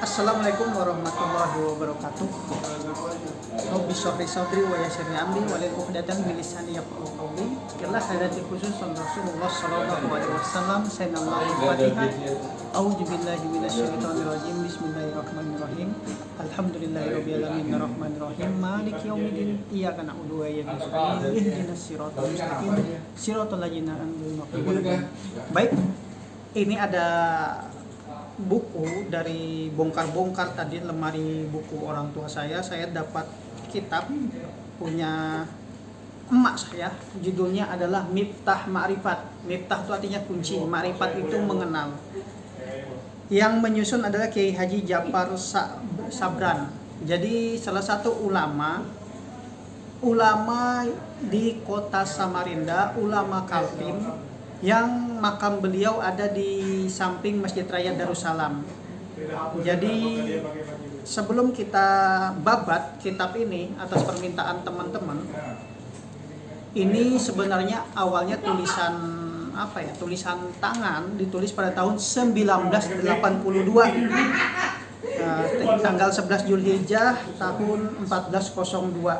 Assalamualaikum warahmatullahi wabarakatuh. Rabbi shrah sadri wa yassir li amri wa hlul 'uqdatam min lisani yafqahu qawli. Qillah hadati khusus Rasulullah sallallahu alaihi wasallam. Sayyidina Al-Fatihah. A'udzu billahi minasyaitonir rajim. Bismillahirrahmanirrahim. Alhamdulillahirabbil alamin arrahmanir rahim. Maliki yaumiddin. Iyyaka na'budu wa iyyaka nasta'in. Ihdinas siratal mustaqim. Siratal ladzina an'amta 'alaihim. Baik. Ini ada buku dari bongkar-bongkar tadi lemari buku orang tua saya dapat kitab punya emak saya, judulnya adalah Miftah Ma'rifat. Miftah itu artinya kunci, Ma'rifat itu mengenal. Yang menyusun adalah Kiai Haji Ja'far Sabran. Jadi salah satu ulama di kota Samarinda, ulama Kaltim, yang makam beliau ada di samping Masjid Raya Darussalam. Jadi sebelum kita babat kitab ini atas permintaan teman-teman, ini sebenarnya awalnya tulisan tulisan tangan, ditulis pada tahun 1982, tanggal 11 Zulhijjah tahun 1402.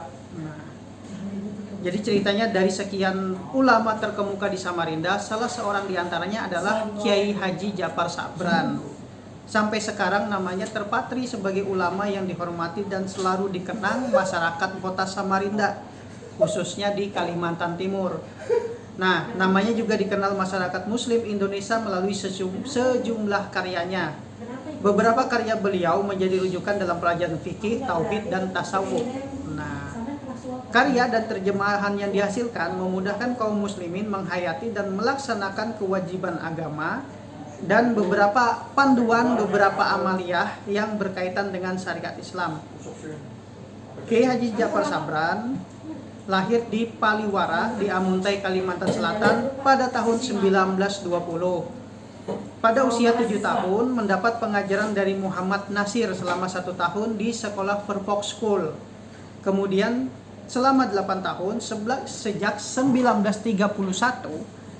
Jadi ceritanya dari sekian ulama terkemuka di Samarinda, salah seorang diantaranya adalah Kiai Haji Ja'far Sabran. Sampai sekarang namanya terpatri sebagai ulama yang dihormati dan selalu dikenang masyarakat kota Samarinda, khususnya di Kalimantan Timur. Nah, namanya juga dikenal masyarakat Muslim Indonesia melalui sejumlah karyanya. Beberapa karya beliau menjadi rujukan dalam pelajaran fikih, tauhid, dan tasawuf. Karya dan terjemahan yang dihasilkan memudahkan kaum muslimin menghayati dan melaksanakan kewajiban agama dan beberapa panduan beberapa amaliyah yang berkaitan dengan syariat Islam. Kiai Haji Ja'far Sabran lahir di Paliwara di Amuntai, Kalimantan Selatan pada tahun 1920. Pada usia 7 tahun mendapat pengajaran dari Muhammad Nasir selama 1 tahun di sekolah Verpok School. Kemudian selama 8 tahun sejak 1931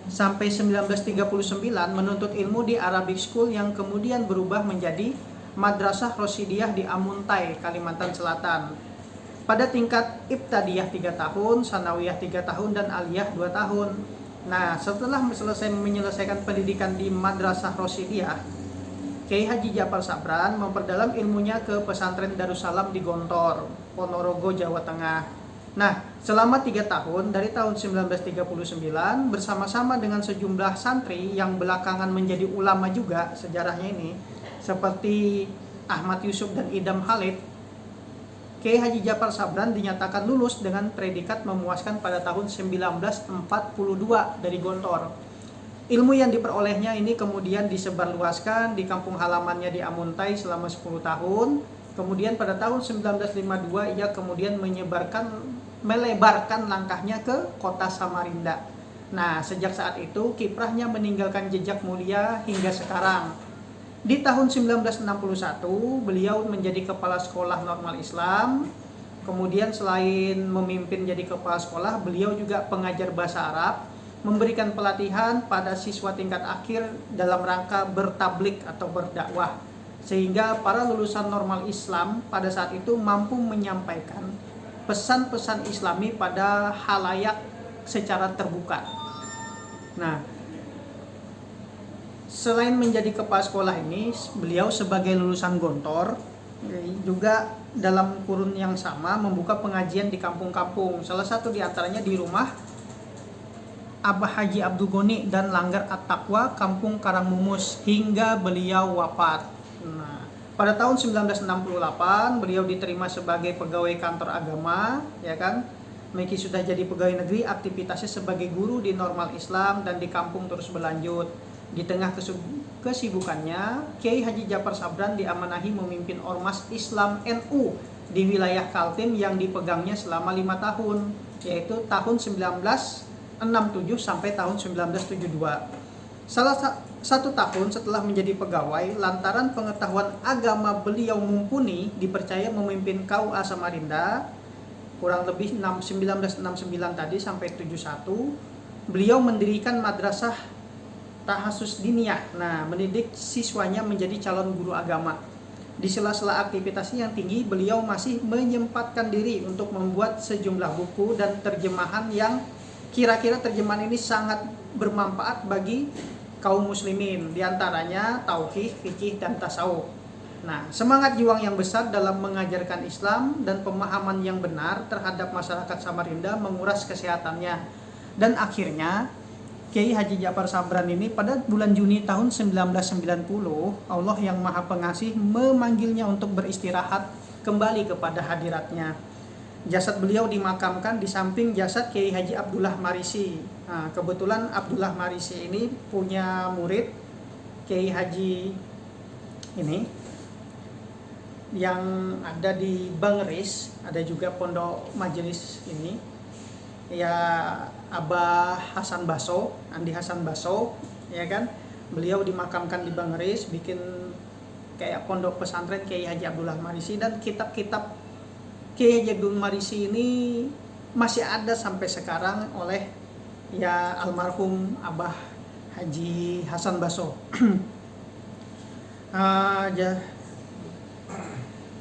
sampai 1939 menuntut ilmu di Arabic School yang kemudian berubah menjadi Madrasah Rosidiyah di Amuntai, Kalimantan Selatan. Pada tingkat Ibtidiyah 3 tahun, Sanawiyah 3 tahun, dan Aliyah 2 tahun. Nah, setelah menyelesaikan pendidikan di Madrasah Rosidiyah, Kiai Haji Ja'far Sabran memperdalam ilmunya ke pesantren Darussalam di Gontor, Ponorogo, Jawa Tengah. Nah, selama 3 tahun dari tahun 1939 bersama-sama dengan sejumlah santri yang belakangan menjadi ulama juga sejarahnya ini, seperti Ahmad Yusuf dan Idam Khalid, Kiai Haji Ja'far Sabran dinyatakan lulus dengan predikat memuaskan pada tahun 1942 dari Gontor. Ilmu yang diperolehnya ini kemudian disebarluaskan di kampung halamannya di Amuntai selama 10 tahun. Kemudian pada tahun 1952 ia kemudian melebarkan langkahnya ke kota Samarinda. Nah, sejak saat itu kiprahnya meninggalkan jejak mulia hingga sekarang. Di tahun 1961 beliau menjadi kepala sekolah normal Islam. Kemudian selain memimpin jadi kepala sekolah, beliau juga pengajar bahasa Arab, memberikan pelatihan pada siswa tingkat akhir dalam rangka bertablik atau berdakwah, sehingga para lulusan normal Islam pada saat itu mampu menyampaikan pesan-pesan Islami pada halayak secara terbuka. Nah, selain menjadi kepala sekolah ini, beliau sebagai lulusan Gontor juga dalam kurun yang sama membuka pengajian di kampung-kampung. Salah satu diantaranya di rumah Abah Haji Abdul Goni dan Langgar At-Taqwa, Kampung Karangmumus, hingga beliau wafat. Nah, pada tahun 1968 beliau diterima sebagai pegawai kantor agama, ya kan. Meski sudah jadi pegawai negeri, aktivitasnya sebagai guru di normal Islam dan di kampung terus berlanjut. Di tengah kesibukannya, Kiai Haji Ja'far Sabran diamanahi memimpin Ormas Islam NU di wilayah Kaltim yang dipegangnya selama 5 tahun, yaitu tahun 1967 sampai tahun 1972. Salah 1 tahun setelah menjadi pegawai, lantaran pengetahuan agama beliau mumpuni, dipercaya memimpin KUA Samarinda kurang lebih 1969 tadi sampai 71. Beliau mendirikan madrasah Tahasus Diniyah. Nah, mendidik siswanya menjadi calon guru agama. di sela-sela aktivitasnya yang tinggi, beliau masih menyempatkan diri untuk membuat sejumlah buku dan terjemahan yang kira-kira terjemahan ini sangat bermanfaat bagi kaum muslimin, diantaranya tauhid, fikih, dan tasawuf. Nah, semangat juang yang besar dalam mengajarkan Islam dan pemahaman yang benar terhadap masyarakat Samarinda menguras kesehatannya. Dan akhirnya Kiai Haji Ja'far Sabran ini pada bulan Juni tahun 1990, Allah yang Maha Pengasih memanggilnya untuk beristirahat kembali kepada hadiratnya. Jasad beliau dimakamkan di samping jasad Kiai Haji Abdullah Marisi. Nah, kebetulan Abdullah Marisi ini punya murid Kiai Haji ini yang ada di Bangris, ada juga pondok majelis ini ya, Abah Hasan Baso, Andi Hasan Baso, ya kan, beliau dimakamkan di Bangris, bikin kayak pondok pesantren Kiai Haji Abdullah Marisi, dan kitab-kitab Kiai Haji Abdullah Marisi ini masih ada sampai sekarang oleh ya almarhum Abah Haji Hasan Baso.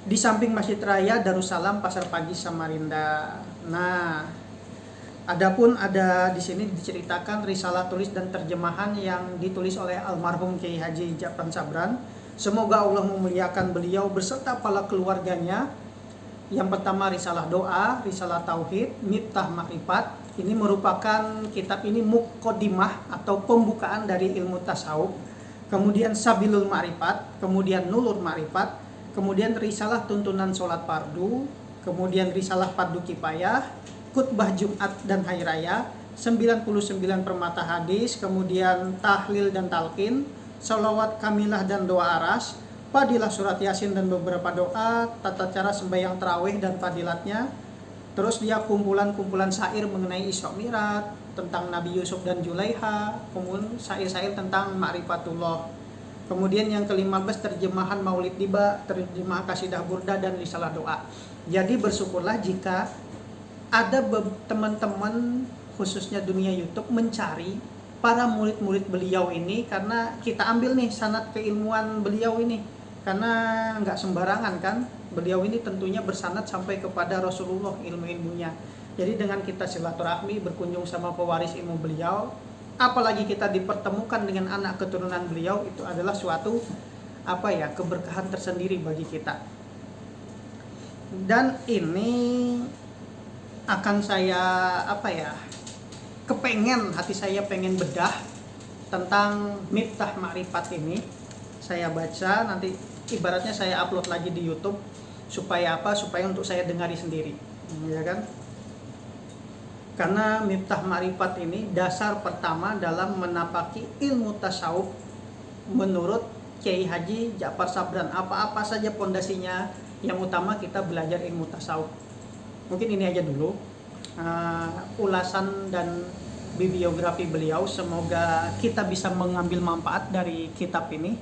Di samping Masjid Raya Darussalam Pasar Pagi Samarinda. Nah, adapun ada di sini diceritakan risalah tulis dan terjemahan yang ditulis oleh almarhum Kiai Haji Ja'far Sabran. Semoga Allah memuliakan beliau beserta para keluarganya. Yang pertama risalah doa, risalah tauhid, Miftah Ma'rifat. Ini merupakan kitab ini muqaddimah atau pembukaan dari ilmu tasawuf. Kemudian Sabilul Ma'rifat, kemudian Nurul Ma'rifat, kemudian risalah tuntunan sholat fardu, kemudian risalah fardu kifayah, khutbah Jumat dan Hari Raya, 99 permata hadis, kemudian tahlil dan talqin, sholawat kamilah dan doa aras, fadilah surat yasin dan beberapa doa, tata cara sembahyang tarawih dan fadilatnya. Terus dia kumpulan-kumpulan syair mengenai Isra Mi'raj, tentang Nabi Yusuf dan Julaiha, kemudian syair-syair tentang Ma'rifatullah. Kemudian yang ke-15 terjemahan Maulid Tiba, terjemahan Kasidah Burda dan risalah doa. Jadi bersyukurlah jika ada teman-teman khususnya dunia YouTube mencari para murid-murid beliau ini, karena kita ambil nih sanad keilmuan beliau ini, karena nggak sembarangan kan, beliau ini tentunya bersanad sampai kepada Rasulullah ilmu-ilmunya. Jadi dengan kita silaturahmi berkunjung sama pewaris ilmu beliau, apalagi kita dipertemukan dengan anak keturunan beliau, itu adalah suatu keberkahan tersendiri bagi kita. Dan ini akan saya hati saya pengen bedah tentang Miftah Ma'rifat ini. Saya baca, nanti ibaratnya saya upload lagi di YouTube supaya untuk saya dengari sendiri, ya kan? Karena Miftah Ma'rifat ini dasar pertama dalam menapaki ilmu tasawuf menurut Kiai Haji Ja'far Sabran. Apa-apa saja pondasinya, yang utama kita belajar ilmu tasawuf. Mungkin ini aja dulu ulasan dan bibliografi beliau. Semoga kita bisa mengambil manfaat dari kitab ini.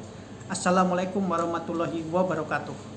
Assalamualaikum warahmatullahi wabarakatuh.